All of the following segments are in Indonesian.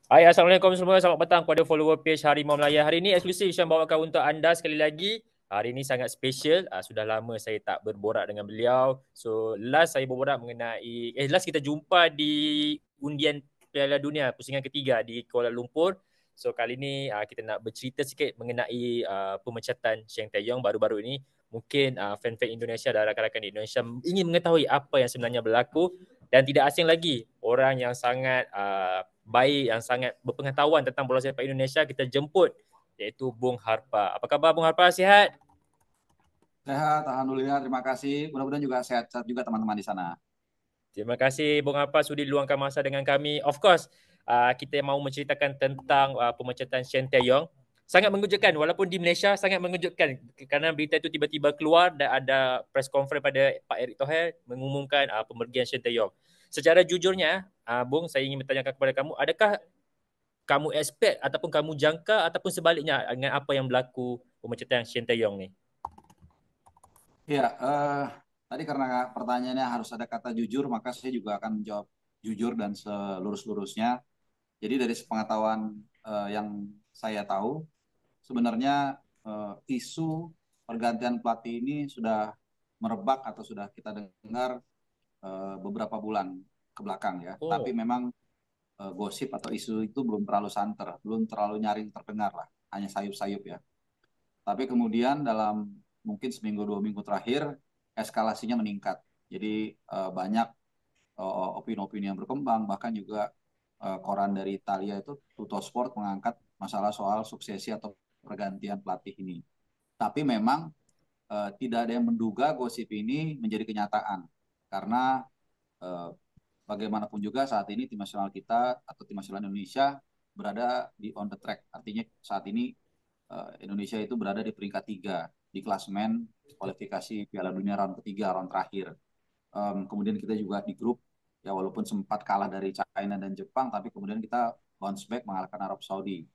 Hai, Assalamualaikum semua. Selamat petang kepada follower page Harimau Melaya. Hari ini eksklusif saya bawakan untuk anda sekali lagi. Hari ini sangat special. Sudah lama saya tak berborak dengan beliau. So, last saya berborak mengenai... last kita jumpa di undian Piala Dunia pusingan ketiga di Kuala Lumpur. So, kali ini kita nak bercerita sikit mengenai pemecatan Shin Tae-yong baru-baru ini. Mungkin fan-fan Indonesia dan rakan-rakan di Indonesia ingin mengetahui apa yang sebenarnya berlaku. Dan tidak asing lagi, orang yang sangat baik, yang sangat berpengetahuan tentang bola sepak Indonesia kita jemput, iaitu Bung Harpa. Apa khabar Bung Harpa? Sihat? Sehat, alhamdulillah, terima kasih. Mudah-mudahan juga sehat-sehat juga teman-teman di sana. Terima kasih Bung Harpa sudi luangkan masa dengan kami. Of course, kita mau menceritakan tentang pemecatan Shin Tae-yong. Sangat mengejutkan, walaupun di Malaysia sangat mengejutkan kerana berita itu tiba-tiba keluar dan ada press conference pada Pak Erick Thohir mengumumkan pemergian Shin Tae-yong. Secara jujurnya, Bung, saya ingin bertanyakan kepada kamu, adakah kamu expect ataupun kamu jangka ataupun sebaliknya dengan apa yang berlaku pemecatan Shin Tae-yong ni? Iya, tadi karena pertanyaannya harus ada kata jujur, maka saya juga akan menjawab jujur dan selurus-lurusnya. Jadi dari sepengetahuan yang saya tahu, sebenarnya isu pergantian pelatih ini sudah merebak atau sudah kita dengar beberapa bulan ke belakang ya. Tapi Oh, memang gosip atau isu itu belum terlalu santer, belum terlalu nyaring terdengar lah, hanya sayup-sayup ya. Tapi kemudian dalam mungkin seminggu 2 minggu terakhir eskalasinya meningkat. Jadi banyak opini-opini yang berkembang, bahkan juga koran dari Italia itu Tuttosport mengangkat masalah soal suksesi atau pergantian pelatih ini. Tapi memang tidak ada yang menduga gosip ini menjadi kenyataan karena eh, bagaimanapun juga saat ini tim nasional kita atau tim nasional Indonesia berada di on the track. Artinya saat ini Indonesia itu berada di peringkat 3 di klasemen kualifikasi Piala Dunia round ketiga, round terakhir. Kemudian kita juga di grup, ya walaupun sempat kalah dari China dan Jepang, tapi kemudian kita bounce back mengalahkan Arab Saudi.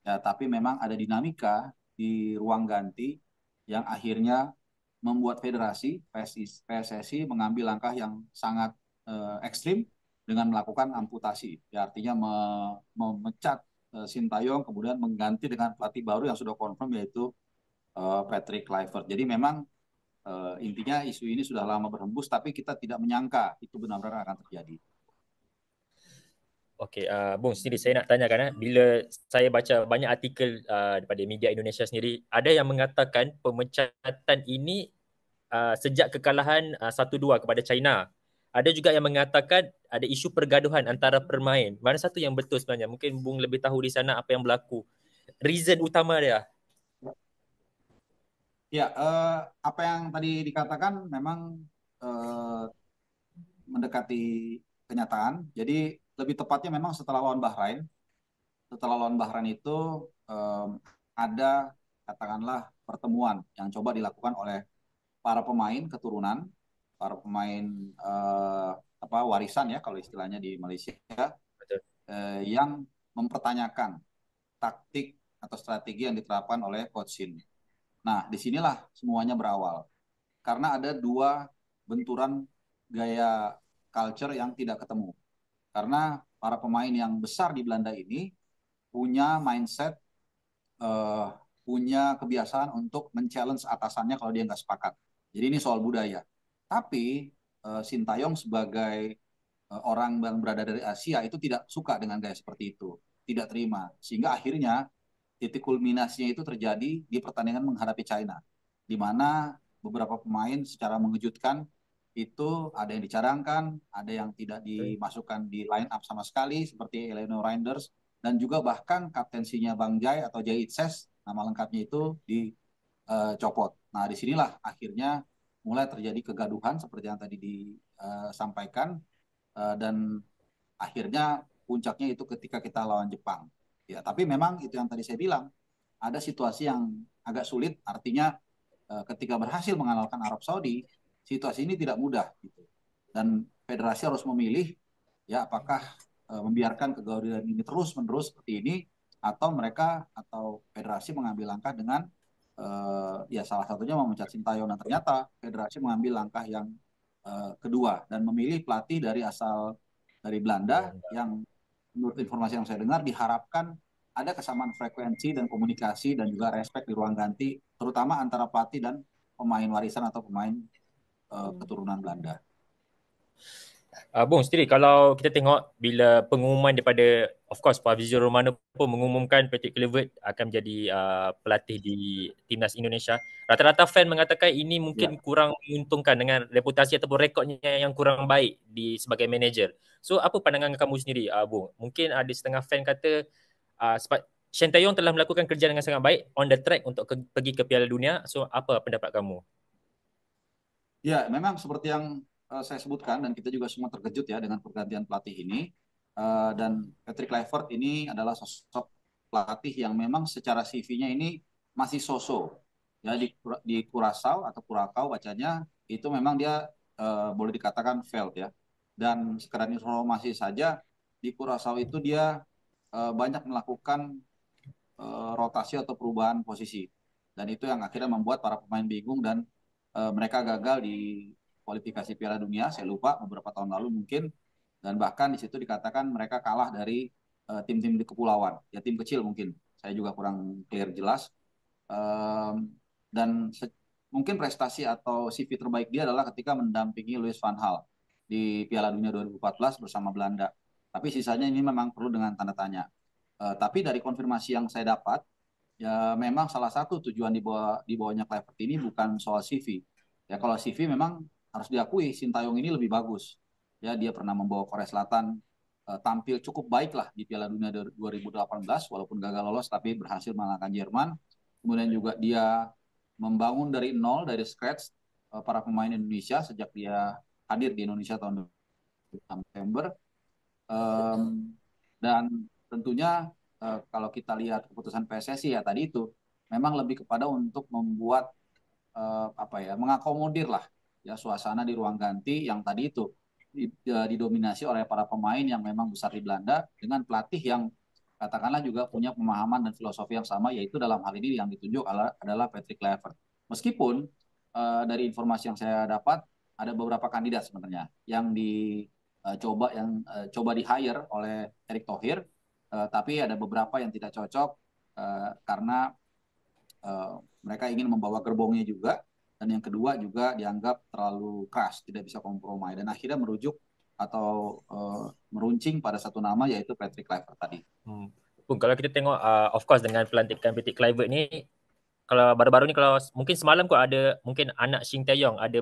Ya, tapi memang ada dinamika di ruang ganti yang akhirnya membuat federasi PSSI mengambil langkah yang sangat ekstrim dengan melakukan amputasi. Ya, artinya memecat Sintayong kemudian mengganti dengan pelatih baru yang sudah confirm yaitu Patrick Kluivert. Jadi memang intinya isu ini sudah lama berhembus tapi kita tidak menyangka itu benar-benar akan terjadi. okey. Bung, sendiri saya nak tanyakan, bila saya baca banyak artikel daripada media Indonesia sendiri, ada yang mengatakan pemecatan ini sejak kekalahan 1-2 kepada China. Ada juga yang mengatakan ada isu pergaduhan antara pemain. Mana satu yang betul sebenarnya? Mungkin Bung lebih tahu di sana apa yang berlaku. Reason utama dia. Ya, apa yang tadi dikatakan memang eh, mendekati kenyataan. Jadi lebih tepatnya memang setelah lawan Bahrain. Setelah lawan Bahrain itu ada katakanlah pertemuan yang coba dilakukan oleh para pemain keturunan, para pemain apa warisan ya kalau istilahnya di Malaysia Betul. yang mempertanyakan taktik atau strategi yang diterapkan oleh Coach Shin. Nah, disinilah semuanya berawal. Karena ada dua benturan gaya culture yang tidak ketemu. Karena para pemain yang besar di Belanda ini punya mindset, eh, punya kebiasaan untuk men-challenge atasannya kalau dia nggak sepakat. Jadi ini soal budaya. Tapi Sintayong sebagai orang yang berada dari Asia itu tidak suka dengan gaya seperti itu, tidak terima. Sehingga akhirnya titik kulminasinya itu terjadi di pertandingan menghadapi China, di mana beberapa pemain secara mengejutkan itu ada yang dicadangkan, ada yang tidak dimasukkan di line up sama sekali seperti Eleno Reinders dan juga bahkan kaptensinya Bang Jai atau Jai Itses nama lengkapnya itu dicopot. Nah disinilah akhirnya mulai terjadi kegaduhan seperti yang tadi disampaikan dan akhirnya puncaknya itu ketika kita lawan Jepang. Ya, tapi memang itu yang tadi saya bilang, ada situasi yang agak sulit, artinya ketika berhasil mengalahkan Arab Saudi, situasi ini tidak mudah gitu. Dan federasi harus memilih ya apakah membiarkan kegaduhan ini terus-menerus seperti ini atau mereka atau federasi mengambil langkah dengan ya salah satunya memecat Sintayong dan ternyata federasi mengambil langkah yang kedua dan memilih pelatih dari asal dari Belanda Belanda. yang menurut informasi yang saya dengar diharapkan ada kesamaan frekuensi dan komunikasi dan juga respect di ruang ganti, terutama antara pelatih dan pemain warisan atau pemain keturunan Belanda. Bung sendiri kalau kita tengok bila pengumuman daripada of course Fabrizio Romano pun mengumumkan Patrick Kluivert akan menjadi pelatih di timnas Indonesia. Rata-rata fan mengatakan ini Ya, mungkin kurang menguntungkan dengan reputasi ataupun rekodnya yang kurang baik di sebagai manager. So apa pandangan kamu sendiri Bung? Mungkin ada setengah fan kata sebab Shin Tae-yong telah melakukan kerja dengan sangat baik on the track untuk pergi ke Piala Dunia. So apa pendapat kamu? ya, memang seperti yang saya sebutkan dan kita juga semua terkejut ya dengan pergantian pelatih ini. Dan Patrick Kluivert ini adalah sosok pelatih yang memang secara CV-nya ini masih so-so. Ya di Curaçao atau Curacao bacanya itu memang dia boleh dikatakan failed ya. Dan sekedar informasi saja di Curaçao itu dia banyak melakukan rotasi atau perubahan posisi. Dan itu yang akhirnya membuat para pemain bingung dan mereka gagal di kualifikasi Piala Dunia. Saya lupa beberapa tahun lalu mungkin. Dan bahkan di situ dikatakan mereka kalah dari tim-tim di kepulauan. Ya tim kecil mungkin. Saya juga kurang clear jelas. Um, dan mungkin prestasi atau CV terbaik dia adalah ketika mendampingi Louis van Gaal di Piala Dunia 2014 bersama Belanda. Tapi sisanya ini memang perlu dengan tanda tanya. Tapi dari konfirmasi yang saya dapat, ya memang salah satu tujuan di bawahnya Kluivert ini bukan soal CV. Ya kalau CV memang harus diakui Sintayong ini lebih bagus. Ya dia pernah membawa Korea Selatan tampil cukup baik lah di Piala Dunia 2018 walaupun gagal lolos tapi berhasil mengalahkan Jerman. Kemudian juga dia membangun dari nol dari scratch para pemain Indonesia sejak dia hadir di Indonesia tahun November. Um, dan tentunya kalau kita lihat keputusan PSSI ya tadi itu memang lebih kepada untuk membuat apa ya mengakomodir lah ya suasana di ruang ganti yang tadi itu didominasi oleh para pemain yang memang besar di Belanda dengan pelatih yang katakanlah juga punya pemahaman dan filosofi yang sama yaitu dalam hal ini yang ditunjuk adalah Patrick Kluivert. Meskipun dari informasi yang saya dapat ada beberapa kandidat sebenarnya yang coba di hire oleh Erick Thohir, tapi ada beberapa yang tidak cocok karena uh, mereka ingin membawa gerbongnya juga, dan yang kedua juga dianggap terlalu keras, tidak bisa kompromi, dan akhirnya merujuk atau meruncing pada satu nama yaitu Patrick Kluivert tadi. Pun kalau kita tengok of course dengan pelantikan Patrick Kluivert ni, kalau baru-baru ni kalau mungkin semalam kot ada mungkin anak Shin Tae-yong ada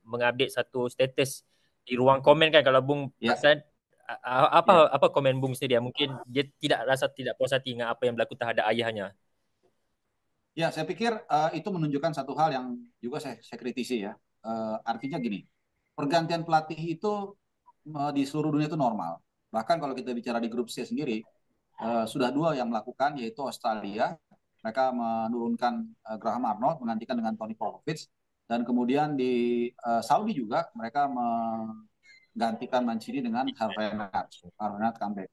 mengupdate satu status di ruang komen kan kalau Bung Ya, perasan ya, apa komen Bung sendiri mungkin dia tidak rasa tidak puas hati dengan apa yang berlaku terhadap ayahnya. ya. Saya pikir itu menunjukkan satu hal yang juga saya kritisi ya. Artinya gini, pergantian pelatih itu di seluruh dunia itu normal. Bahkan kalau kita bicara di grup C sendiri, sudah dua yang melakukan yaitu Australia, mereka menurunkan Graham Arnold menggantikan dengan Tony Popovich, dan kemudian di Saudi juga mereka menggantikan Mancini dengan Harvey comeback.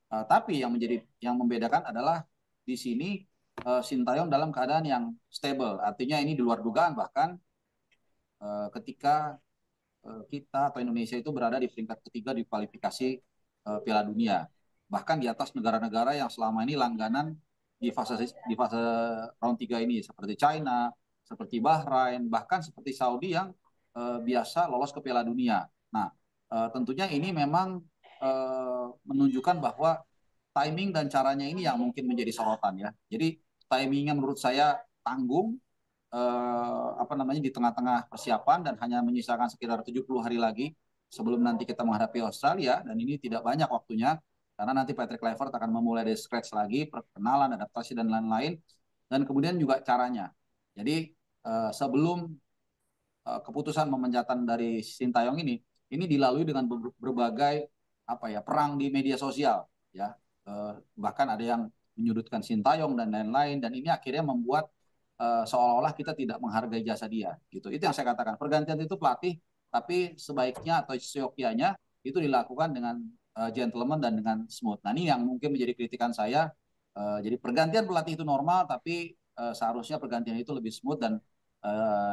Tapi yang membedakan adalah di sini Sintayong dalam keadaan yang stable, artinya ini di luar dugaan bahkan ketika kita atau Indonesia itu berada di peringkat ketiga di kualifikasi Piala Dunia. Bahkan di atas negara-negara yang selama ini langganan di fase round 3 ini seperti China, seperti Bahrain, bahkan seperti Saudi yang biasa lolos ke Piala Dunia. Nah, tentunya ini memang menunjukkan bahwa timing dan caranya ini yang mungkin menjadi sorotan ya. Jadi timingnya menurut saya tanggung, apa namanya di tengah-tengah persiapan dan hanya menyisakan sekitar 70 hari lagi sebelum nanti kita menghadapi Australia, dan ini tidak banyak waktunya karena nanti Patrick Kluivert akan memulai dari scratch lagi, perkenalan, adaptasi dan lain-lain, dan kemudian juga caranya. Jadi sebelum keputusan memenjatan dari Sintayong ini dilalui dengan berbagai apa ya perang di media sosial ya. Bahkan ada yang menyudutkan Sintayong dan lain-lain, dan ini akhirnya membuat seolah-olah kita tidak menghargai jasa dia gitu. Itu yang saya katakan, pergantian itu pelatih tapi sebaiknya atau seyogyanya itu dilakukan dengan gentleman dan dengan smooth. Nah ini yang mungkin menjadi kritikan saya. Jadi pergantian pelatih itu normal, tapi seharusnya pergantian itu lebih smooth, dan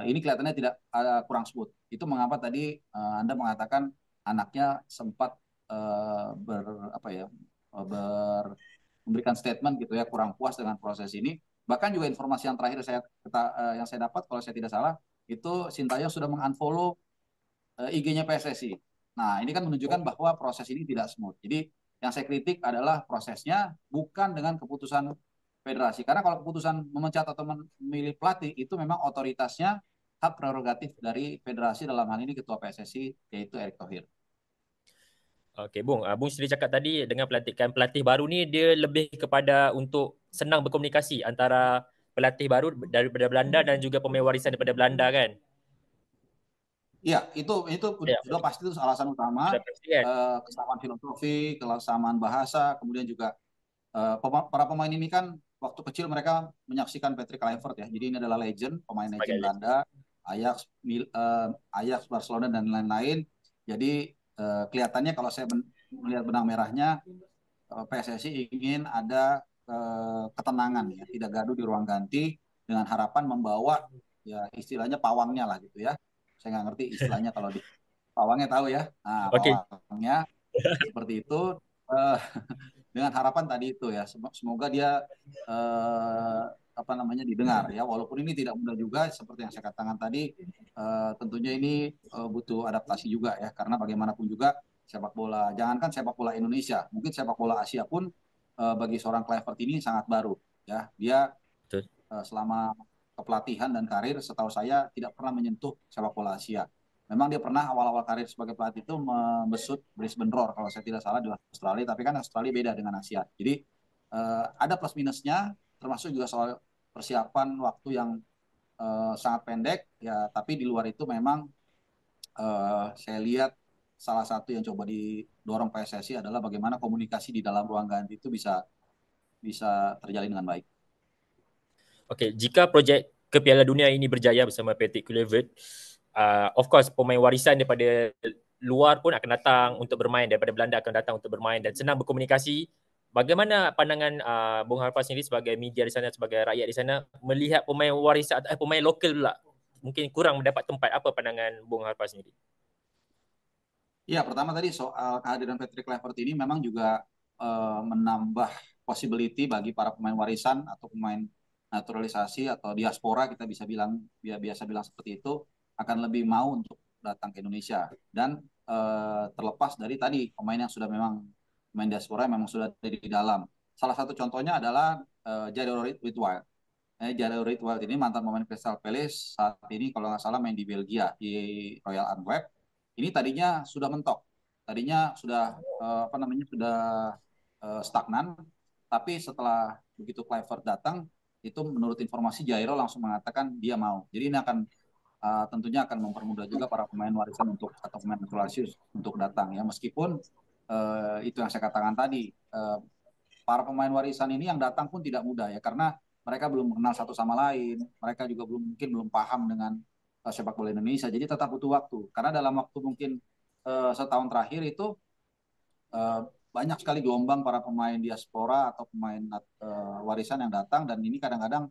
ini kelihatannya tidak kurang smooth. Itu mengapa tadi Anda mengatakan anaknya sempat apa ya memberikan statement gitu ya, kurang puas dengan proses ini. Bahkan juga informasi yang terakhir yang saya dapat kalau saya tidak salah itu Sintayong sudah mengunfollow IG-nya PSSI. Nah, ini kan menunjukkan bahwa proses ini tidak smooth. Jadi yang saya kritik adalah prosesnya, bukan dengan keputusan federasi. Karena kalau keputusan memecat atau memilih pelatih itu memang otoritasnya, hak prerogatif dari federasi, dalam hal ini ketua PSSI yaitu Erick Thohir. Okey, Bung. Bung sendiri cakap tadi dengan pelantikan pelatih baru ni dia lebih kepada untuk senang berkomunikasi antara pelatih baru daripada Belanda dan juga pemain warisan daripada Belanda kan? Iya, itu Ya, sudah pasti itu alasan utama, sudah pasti kan? kesamaan filosofi, kesamaan bahasa, kemudian juga para pemain ini kan waktu kecil mereka menyaksikan Patrick Kluivert ya. Jadi ini adalah pemain legend Sebagai legend. Belanda, Ajax, Barcelona dan lain-lain. Jadi kelihatannya kalau saya melihat benang merahnya, PSSI ingin ada ketenangan ya, tidak gaduh di ruang ganti dengan harapan membawa ya istilahnya pawangnya lah gitu ya. Saya nggak ngerti istilahnya kalau di pawangnya tahu ya. Nah, Okey. pawangnya seperti itu, eh, dengan harapan tadi itu ya, semoga dia eh, apa namanya didengar ya, walaupun ini tidak mudah juga seperti yang saya katakan tadi. Tentunya ini butuh adaptasi juga ya, karena bagaimanapun juga sepak bola, jangankan sepak bola Indonesia, mungkin sepak bola Asia pun bagi seorang Kluivert ini sangat baru ya. Dia Betul. selama kepelatihan dan karir setahu saya tidak pernah menyentuh sepak bola Asia. Memang dia pernah awal-awal karir sebagai pelatih itu membesut Brisbane Roar kalau saya tidak salah di Australia, tapi kan Australia beda dengan Asia. Jadi ada plus minusnya, termasuk juga soal persiapan waktu yang sangat pendek ya. Tapi di luar itu memang saya lihat salah satu yang coba didorong PSSI adalah bagaimana komunikasi di dalam ruang ganti itu bisa bisa terjalin dengan baik. Okey, jika projek ke Piala Dunia ini berjaya bersama Patrick Kluivert, of course pemain warisan daripada luar pun akan datang untuk bermain, daripada Belanda akan datang untuk bermain dan senang berkomunikasi. Bagaimana pandangan Bung Harfan sendiri sebagai media di sana, sebagai rakyat di sana melihat pemain warisan pemain lokal pula mungkin kurang mendapat tempat. Apa pandangan Bung Harfan sendiri? Ya, pertama tadi soal kehadiran Patrick Kluivert ini memang juga menambah possibility bagi para pemain warisan atau pemain naturalisasi atau diaspora, kita bisa bilang, biasa bilang seperti itu, akan lebih mau untuk datang ke Indonesia. Dan terlepas dari tadi pemain yang sudah memang pemain diaspora yang memang sudah ada di dalam. Salah satu contohnya adalah Jadon Ritwald. Jadon Ritwald ini mantan pemain Crystal Palace, saat ini kalau nggak salah main di Belgia di Royal Antwerp. Ini tadinya sudah mentok, tadinya sudah apa namanya sudah stagnan, tapi setelah begitu Kluivert datang, itu menurut informasi Jairo langsung mengatakan dia mau. Jadi ini akan tentunya akan mempermudah juga para pemain warisan untuk atau pemain naturalisasi untuk datang ya, meskipun itu yang saya katakan tadi, para pemain warisan ini yang datang pun tidak mudah ya, karena mereka belum mengenal satu sama lain, mereka juga mungkin belum paham dengan sepak bola Indonesia, jadi tetap butuh waktu. Karena dalam waktu mungkin setahun terakhir itu uh, banyak sekali gelombang para pemain diaspora atau pemain warisan yang datang, dan ini kadang-kadang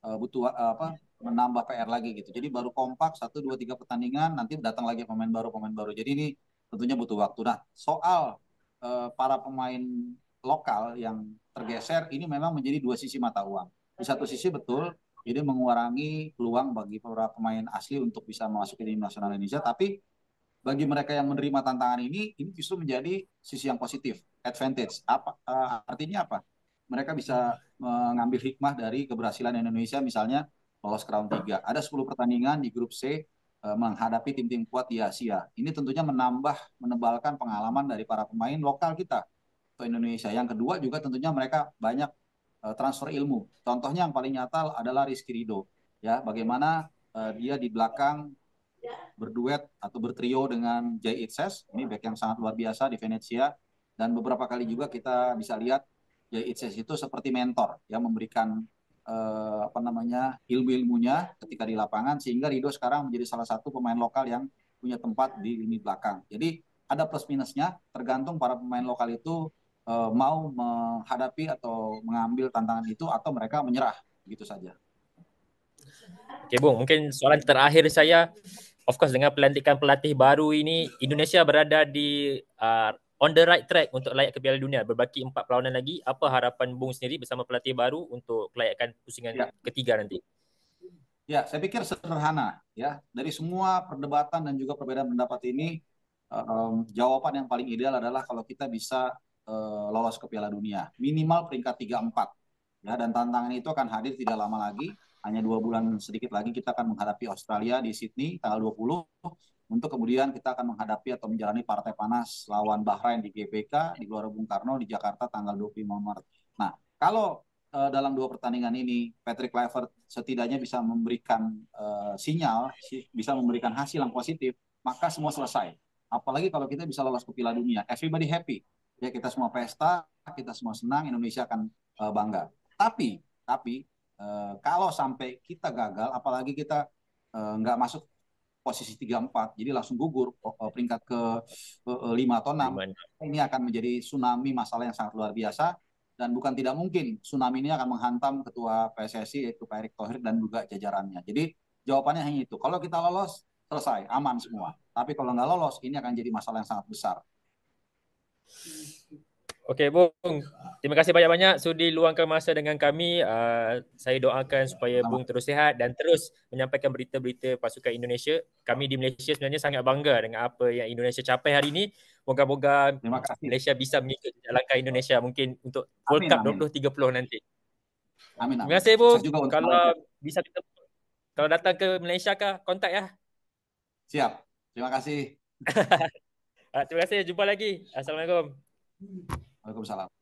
butuh apa menambah PR lagi gitu. Jadi baru kompak 1, 2, 3 pertandingan, nanti datang lagi pemain baru. Jadi ini tentunya butuh waktu. Nah, soal para pemain lokal yang tergeser ini memang menjadi dua sisi mata uang. Di satu sisi betul, ini mengurangi peluang bagi para pemain asli untuk bisa masuk ke tim nasional Indonesia, tapi bagi mereka yang menerima tantangan ini justru menjadi sisi yang positif, advantage. Artinya apa? Mereka bisa mengambil hikmah dari keberhasilan Indonesia, misalnya lolos ke round 3. Ada 10 pertandingan di grup C menghadapi tim-tim kuat di Asia. Ini tentunya menebalkan pengalaman dari para pemain lokal kita ke Indonesia. Yang kedua juga tentunya mereka banyak transfer ilmu. Contohnya yang paling nyata adalah Rizky Ridho. Ya, bagaimana dia di belakang berduet atau bertrio dengan Jay Itzes, ini back yang sangat luar biasa di Venezia, dan beberapa kali juga kita bisa lihat Jay Itzes itu seperti mentor yang memberikan apa namanya ilmu-ilmunya ketika di lapangan, sehingga Rido sekarang menjadi salah satu pemain lokal yang punya tempat di lini belakang. Jadi ada plus minusnya, tergantung para pemain lokal itu mau menghadapi atau mengambil tantangan itu atau mereka menyerah, gitu saja. Okey Bung, mungkin soalan terakhir saya, of course dengan pelantikan pelatih baru ini Indonesia berada di on the right track untuk layak ke Piala Dunia. Berbaki 4 perlawanan lagi. Apa harapan Bung sendiri bersama pelatih baru untuk kelayakan pusingan Ya, ketiga nanti? ya, saya pikir sederhana ya. Dari semua perdebatan dan juga perbedaan pendapat ini, jawaban yang paling ideal adalah kalau kita bisa lolos ke Piala Dunia, minimal peringkat 3-4. Ya, dan tantangan itu akan hadir tidak lama lagi, hanya 2 bulan sedikit lagi kita akan menghadapi Australia di Sydney tanggal 20, untuk kemudian kita akan menghadapi atau menjalani partai panas lawan Bahrain di GBK di Gelora Bung Karno di Jakarta tanggal 25 Maret. Nah, kalau dalam 2 pertandingan ini Patrick Kluivert setidaknya bisa memberikan sinyal, bisa memberikan hasil yang positif, maka semua selesai. Apalagi kalau kita bisa lolos ke Piala Dunia, everybody happy. Ya, kita semua pesta, kita semua senang, Indonesia akan bangga. Tapi kalau sampai kita gagal, apalagi kita nggak masuk posisi 3-4, jadi langsung gugur peringkat ke 5 atau 6, ini akan menjadi tsunami masalah yang sangat luar biasa, dan bukan tidak mungkin tsunami ini akan menghantam ketua PSSI yaitu Pak Erick Thohir dan juga jajarannya. Jadi jawabannya hanya itu. Kalau kita lolos, selesai, aman semua. Tapi kalau nggak lolos, ini akan jadi masalah yang sangat besar. Okey Bung, terima kasih banyak-banyak sudi luangkan masa dengan kami. Saya doakan supaya Sama. Bung terus sihat dan terus menyampaikan berita-berita pasukan Indonesia. Kami di Malaysia sebenarnya sangat bangga dengan apa yang Indonesia capai hari ini. Moga-moga Terima kasih. Malaysia bisa mengikut langkah Indonesia mungkin untuk World Amin, Cup amin. 2030 nanti. Amin, Terima amin. kasih Sukses Bung. juga untuk Kalau Malaysia. bisa kita, kalau datang ke Malaysia kah, kontak ya. Siap. Terima kasih. Terima kasih, jumpa lagi. Assalamualaikum. Waalaikumsalam.